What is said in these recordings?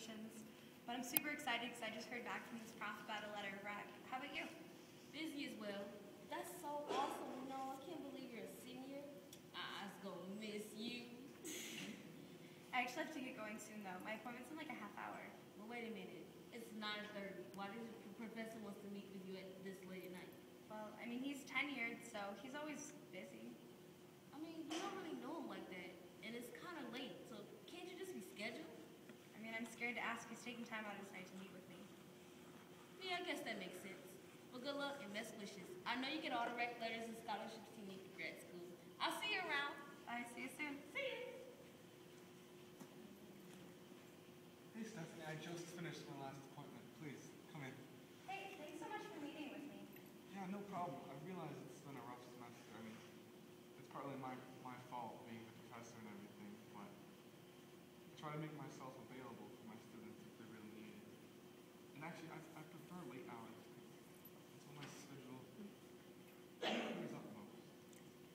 applications. But I'm super excited because I just heard back from this prof about a letter of rec. How about you? Busy as well. That's so awesome. I can't believe you're a senior. I was gonna miss you. I actually have to get going soon though. My appointment's in like a half hour. But wait a minute. It's 9:30. Why did the professor wants to meet with you at this late at night? Well, I mean, he's tenured, so he's always busy. I mean, you don't really know him like that. And it's kind of late, so can't you just reschedule? I mean, I'm scared to ask. He's taking time out of his night to meet with me. Yeah, I guess that makes sense. Well, good luck and best wishes. I know you get all the rec letters and scholarships you need for grad school. I'll see you around. Bye, see you soon. See you. Hey, Stephanie, I just finished my last appointment. Please, come in. Hey, thanks so much for meeting with me. Yeah, no problem. I realize it's been a rough semester. I mean, it's partly my fault being the professor and everything, but I try to make myself available for my students if they really need it. And actually, I prefer late hours because that's when my schedule clears up most.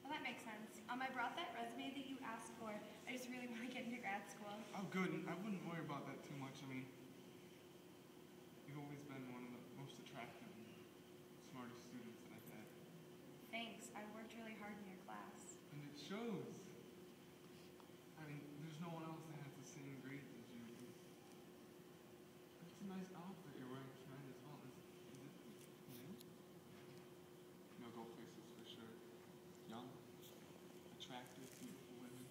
Well, that makes sense. I brought that resume that you asked for. I just really want to get into grad school. Oh, good. I wouldn't worry about that too much. I mean, you've always been one of the most attractive and smartest students that I've had. Thanks. I worked really hard in your class. And it shows. I mean, there's no one else that has the same grades as you. That's a nice outfit you're wearing tonight as well. Is it new? You'll go places for sure. Young, attractive, beautiful women.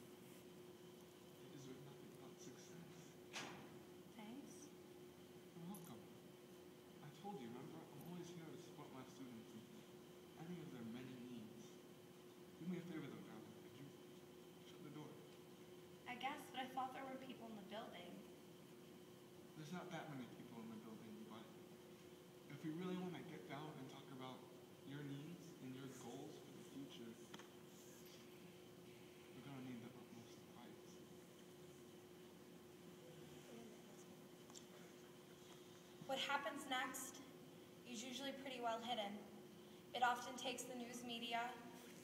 They deserve nothing but success. Thanks. You're welcome. I told you, remember? I'm always here to support my students in any of their many needs. Do me a favor though, darling. Could you shut the door? I guess, but I thought there were people in the building. There's not that many people in the building, but if we really want to get down and talk about your needs and your goals for the future, we're going to need the utmost advice. What happens next is usually pretty well hidden. It often takes the news media,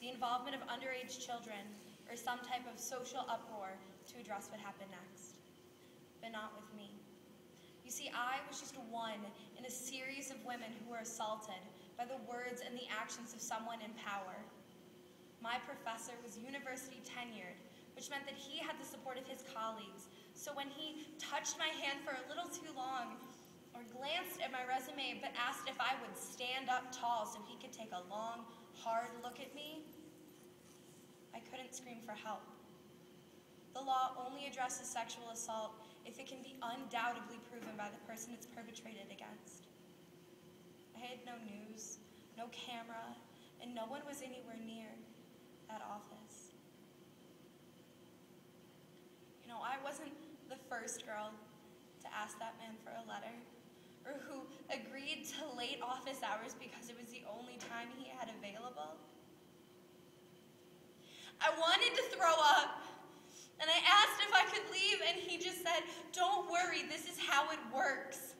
the involvement of underage children, or some type of social uproar to address what happened next. But not with me. You see, I was just one in a series of women who were assaulted by the words and the actions of someone in power. My professor was university tenured, which meant that he had the support of his colleagues. So when he touched my hand for a little too long, or glanced at my resume but asked if I would stand up tall so he could take a long, hard look at me, I couldn't scream for help. The law only addresses sexual assault if it can be undoubtedly proven by the person it's perpetrated against. I had no news, no camera, and no one was anywhere near that office. You know, I wasn't the first girl to ask that man for a letter, or who agreed to late office hours because it was the only time he had available. I wanted to throw up, and I asked if I could leave, and he just said, "Don't worry, this is how it works.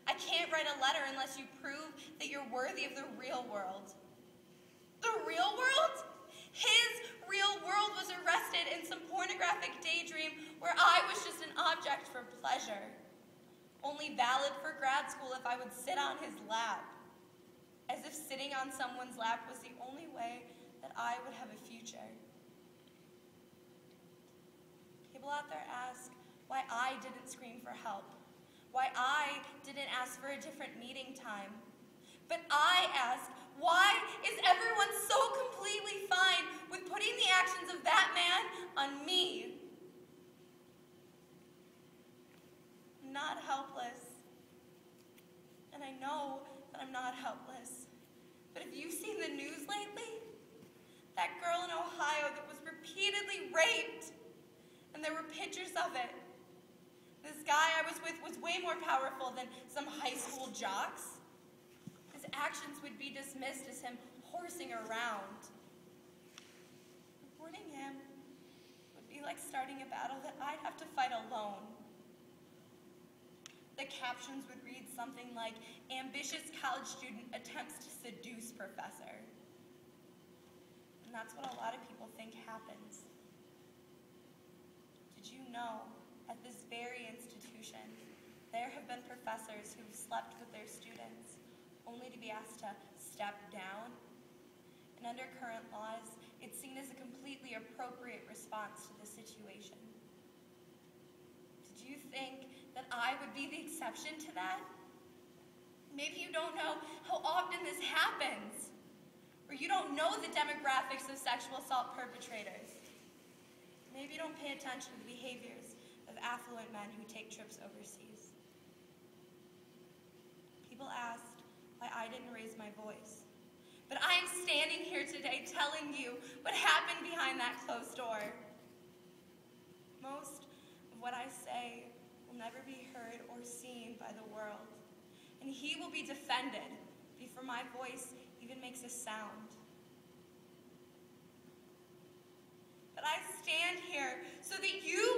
I can't write a letter unless you prove that you're worthy of the real world." The real world? His real world was arrested in some pornographic daydream where I was just an object for pleasure, only valid for grad school if I would sit on his lap, as if sitting on someone's lap was the only way that I would have a future. People out there ask why I didn't scream for help, why I didn't ask for a different meeting time. But I ask, why is everyone so completely fine with putting the actions of that man on me? I'm not helpless. And I know that I'm not helpless. But have you seen the news lately? That girl in Ohio that was repeatedly raped. And there were pictures of it. This guy I was with was way more powerful than some high school jocks. His actions would be dismissed as him horsing around. Reporting him would be like starting a battle that I'd have to fight alone. The captions would read something like, "Ambitious college student attempts to seduce professor." And that's what a lot of people think happens. Did you know, at this very institution, have been professors who've slept with their students, only to be asked to step down. And under current laws, it's seen as a completely appropriate response to the situation. Did you think that I would be the exception to that? Maybe you don't know how often this happens, or you don't know the demographics of sexual assault perpetrators. Maybe you don't pay attention to the behaviors of affluent men who take trips overseas. People asked why I didn't raise my voice. But I am standing here today telling you what happened behind that closed door. Most of what I say will never be heard or seen by the world, and he will be defended before my voice even makes a sound. But I stand here so that you